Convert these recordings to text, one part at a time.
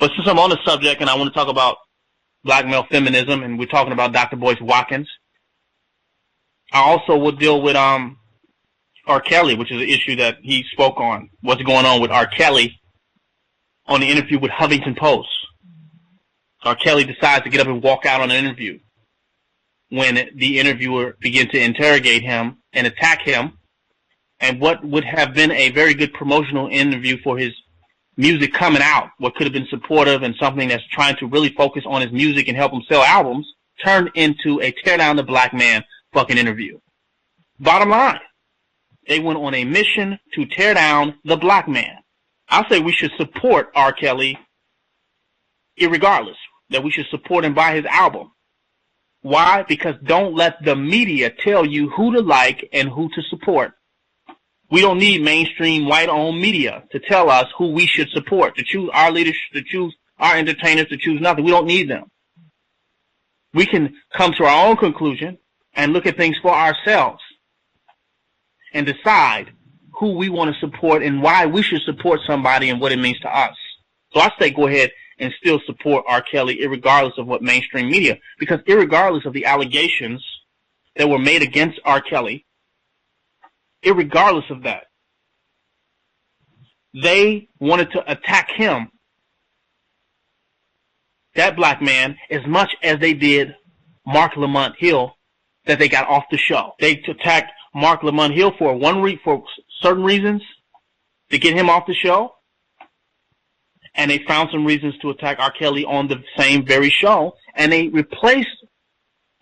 But since I'm on the subject and I want to talk about black male feminism, and we're talking about Dr. Boyce Watkins, I also will deal with RKelly, which is an issue that he spoke on. What's going on with RKelly on the interview with Huffington Post. RKelly decides to get up and walk out on an interview when the interviewer began to interrogate him and attack him, and what would have been a very good promotional interview for his music coming out, what could have been supportive and something that's trying to really focus on his music and help him sell albums, turned into a tear down the black man fucking interview. Bottom line, they went on a mission to tear down the black man. I say we should support RKelly irregardless, that we should support him by his album. Why? Because don't let the media tell you who to like and who to support. We don't need mainstream white-owned media to tell us who we should support, to choose our leaders, to choose our entertainers, to choose nothing. We don't need them. We can come to our own conclusion and look at things for ourselves and decide who we want to support and why we should support somebody and what it means to us. So I say go ahead and still support RKelly irregardless of what mainstream media, because irregardless of the allegations that were made against RKelly, irregardless of that, they wanted to attack him, that black man, as much as they did Mark Lamont Hill, that they got off the show. They attacked Mark Lamont Hill for for certain reasons to get him off the show, and they found some reasons to attack RKelly on the same very show, and they replaced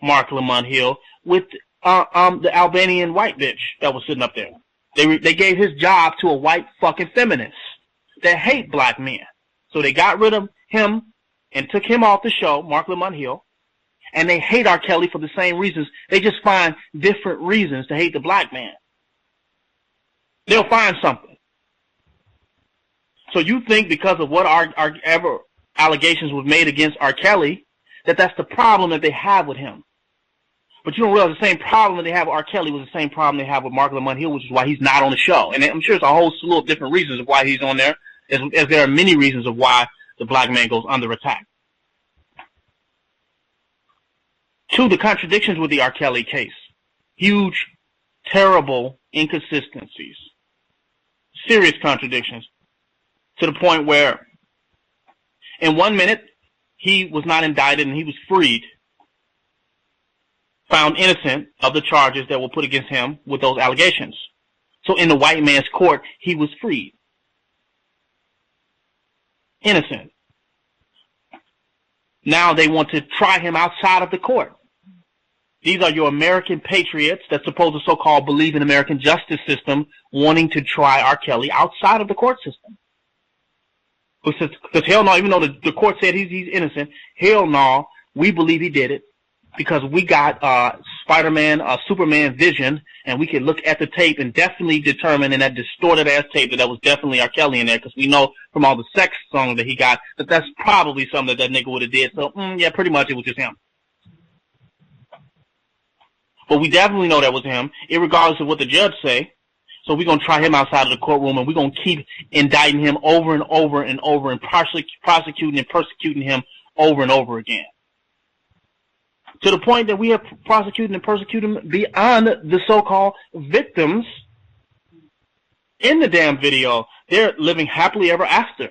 Mark Lamont Hill with the Albanian white bitch that was sitting up there. They gave his job to a white fucking feminist that hate black men. So they got rid of him and took him off the show, Mark Lamont Hill, and they hate RKelly for the same reasons. They just find different reasons to hate the black man. They'll find something. So you think because of what our allegations were made against RKelly, that's the problem that they have with him. But you don't realize the same problem that they have with RKelly was the same problem they have with Mark Lamont Hill, which is why he's not on the show. And I'm sure it's a whole slew of different reasons of why he's on there, as there are many reasons of why the black man goes under attack. Two, the contradictions with the RKelly case. Huge, terrible inconsistencies. Serious contradictions. To the point where in 1 minute he was not indicted and he was freed, found innocent of the charges that were put against him with those allegations. So in the white man's court, he was freed. Innocent. Now they want to try him outside of the court. These are your American patriots that supposed to so-called believe in American justice system wanting to try RKelly outside of the court system. Because hell no, even though the court said he's innocent, hell no, we believe he did it because we got Spider-Man, Superman vision, and we can look at the tape and definitely determine in that distorted-ass tape that was definitely RKelly in there, because we know from all the sex songs that he got that that's probably something that nigga would have did. So, yeah, pretty much it was just him. But we definitely know that was him, irregardless of what the judge say. So we're going to try him outside of the courtroom, and we're going to keep indicting him over and over and over and prosecuting and persecuting him over and over again. To the point that we have prosecuted and persecuted him beyond the so-called victims in the damn video. They're living happily ever after.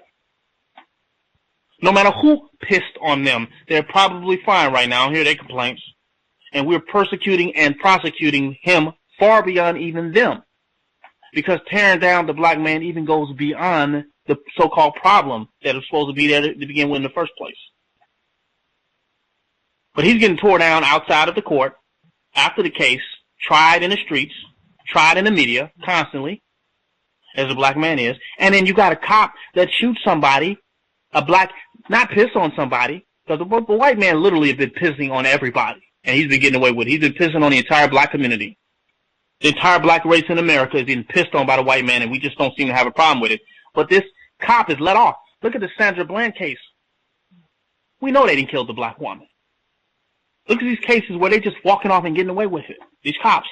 No matter who pissed on them, they're probably fine right now. Hear their complaints. And we're persecuting and prosecuting him far beyond even them. Because tearing down the black man even goes beyond the so-called problem that was supposed to be there to begin with in the first place. But he's getting tore down outside of the court, after the case, tried in the streets, tried in the media, constantly, as a black man is. And then you got a cop that shoots somebody, not piss on somebody, because the white man literally has been pissing on everybody. And he's been getting away with it. He's been pissing on the entire black community. The entire black race in America is being pissed on by the white man, and we just don't seem to have a problem with it. But this cop is let off. Look at the Sandra Bland case. We know they didn't kill the black woman. Look at these cases where they're just walking off and getting away with it. These cops.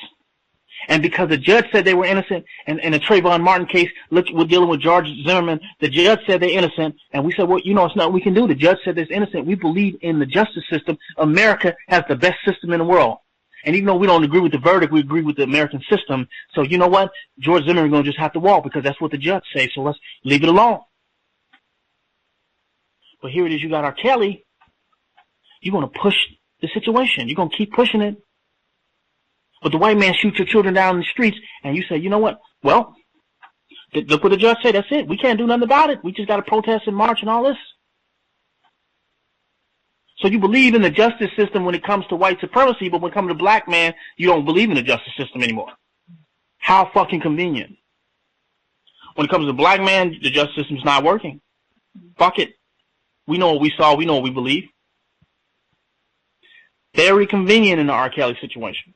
And because the judge said they were innocent, and in the Trayvon Martin case, look, we're dealing with George Zimmerman. The judge said they're innocent, and we said, well, you know, it's not what we can do. The judge said they're innocent. We believe in the justice system. America has the best system in the world. And even though we don't agree with the verdict, we agree with the American system. So you know what? George Zimmerman is going to just have to walk because that's what the judge says. So let's leave it alone. But here it is. You got RKelly. You're going to push the situation. You're going to keep pushing it. But the white man shoots your children down in the streets, and you say, you know what? Well, look what the judge said. That's it. We can't do nothing about it. We just got to protest and march and all this. So you believe in the justice system when it comes to white supremacy, but when it comes to black man, you don't believe in the justice system anymore. How fucking convenient. When it comes to black man, the justice system's not working. Fuck it. We know what we saw. We know what we believe. Very convenient in the RKelly situation.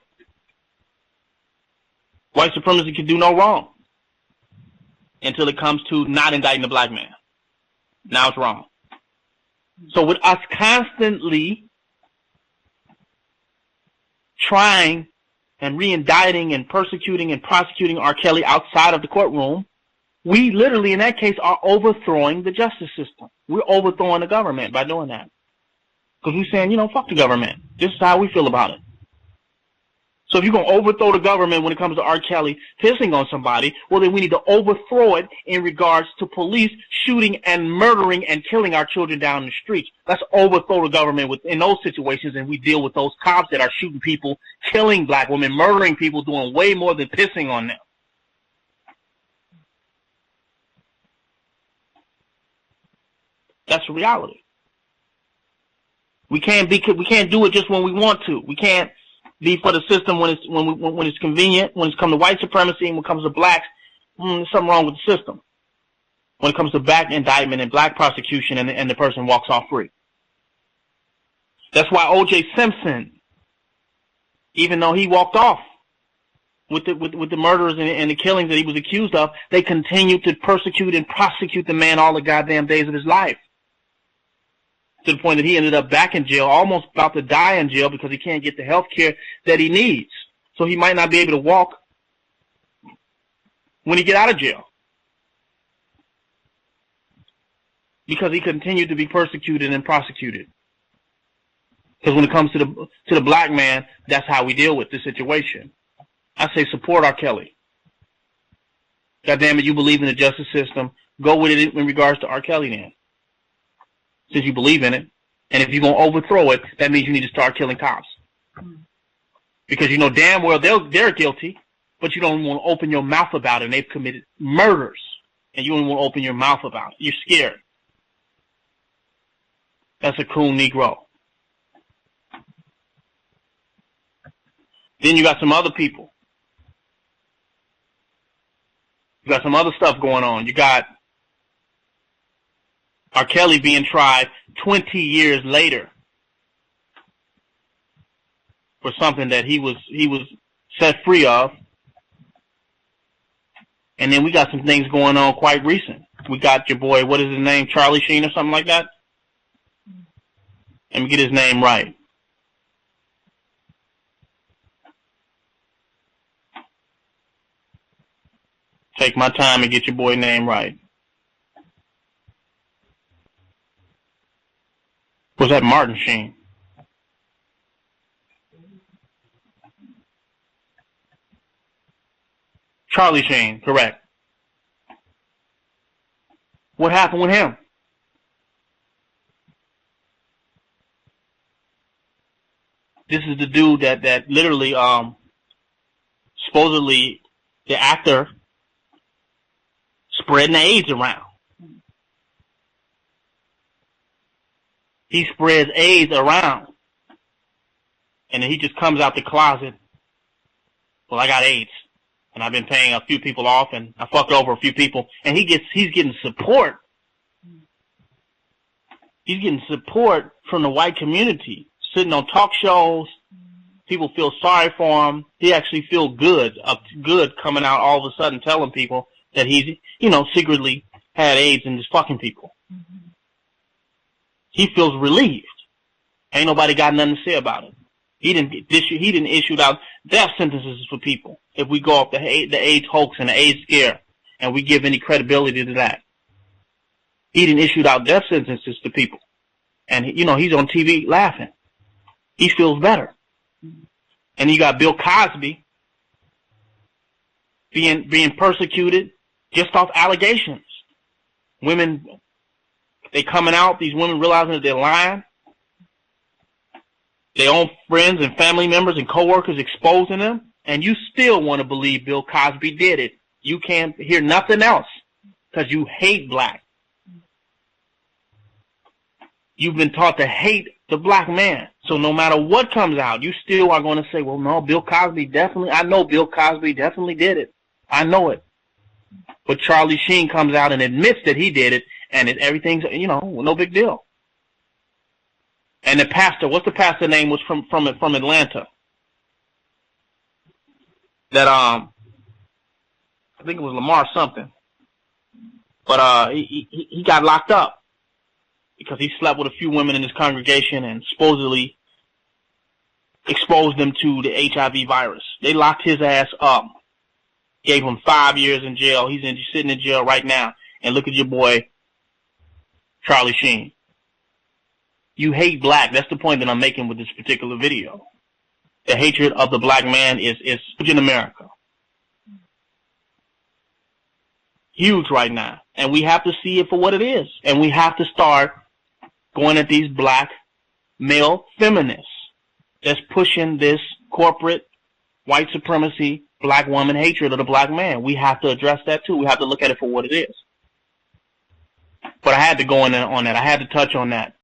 White supremacy can do no wrong until it comes to not indicting the black man. Now it's wrong. So with us constantly trying and re-indicting and persecuting and prosecuting RKelly outside of the courtroom, we literally in that case are overthrowing the justice system. We're overthrowing the government by doing that. Because we're saying, you know, fuck the government. This is how we feel about it. So if you're going to overthrow the government when it comes to RKelly pissing on somebody, well, then we need to overthrow it in regards to police shooting and murdering and killing our children down the streets. Let's overthrow the government in those situations, and we deal with those cops that are shooting people, killing black women, murdering people, doing way more than pissing on them. That's the reality. We can't do it just when we want to. We can't be for the system when it's convenient. When it comes to white supremacy and when it comes to blacks, there's something wrong with the system. When it comes to black indictment and black prosecution and the person walks off free. That's why O.J. Simpson, even though he walked off with the murders and the killings that he was accused of, they continued to persecute and prosecute the man all the goddamn days of his life. To the point that he ended up back in jail, almost about to die in jail because he can't get the health care that he needs. So he might not be able to walk when he get out of jail. Because he continued to be persecuted and prosecuted. Because when it comes to the black man, that's how we deal with the situation. I say support RKelly. God damn it, you believe in the justice system. Go with it in regards to RKelly then. Since you believe in it. And if you're going to overthrow it, that means you need to start killing cops. Because you know damn well they're guilty, but you don't want to open your mouth about it, and they've committed murders. And you don't want to open your mouth about it. You're scared. That's a coon Negro. Then you got some other people. You got some other stuff going on. You got RKelly being tried 20 years later for something that he was set free of. And then we got some things going on quite recent. We got your boy, what is his name, Charlie Sheen or something like that? Let me get his name right. Take my time and get your boy name right. Was that Martin Sheen? Charlie Sheen, correct. What happened with him? This is the dude that literally, supposedly the actor spreading the AIDS around. He spreads AIDS around. And then he just comes out the closet. Well, I got AIDS. And I've been paying a few people off, and I fucked over a few people. And he's getting support. He's getting support from the white community. Sitting on talk shows. People feel sorry for him. He actually feels good coming out all of a sudden telling people that he's, secretly had AIDS and is fucking people. He feels relieved. Ain't nobody got nothing to say about it. He didn't issue out death sentences for people. If we go off the AIDS hoax and the AIDS scare, and we give any credibility to that, he didn't issue out death sentences to people. And he's on TV laughing. He feels better. And you got Bill Cosby being persecuted just off allegations. Women, they coming out, these women realizing that they're lying. Their own friends and family members and coworkers exposing them, and you still want to believe Bill Cosby did it. You can't hear nothing else because you hate black. You've been taught to hate the black man. So no matter what comes out, you still are going to say, well, no, Bill Cosby I know Bill Cosby definitely did it. I know it. But Charlie Sheen comes out and admits that he did it, and everything's, no big deal. And the pastor, what's the pastor name, was from Atlanta? That, I think it was Lamar something. But, he got locked up because he slept with a few women in his congregation and supposedly exposed them to the HIV virus. They locked his ass up, gave him 5 years in jail. He's sitting in jail right now. And look at your boy, Charlie Sheen. You hate black. That's the point that I'm making with this particular video. The hatred of the black man is huge in America. Huge right now. And we have to see it for what it is. And we have to start going at these black male feminists that's pushing this corporate white supremacy, black woman hatred of the black man. We have to address that too. We have to look at it for what it is. But I had to go in on that. I had to touch on that.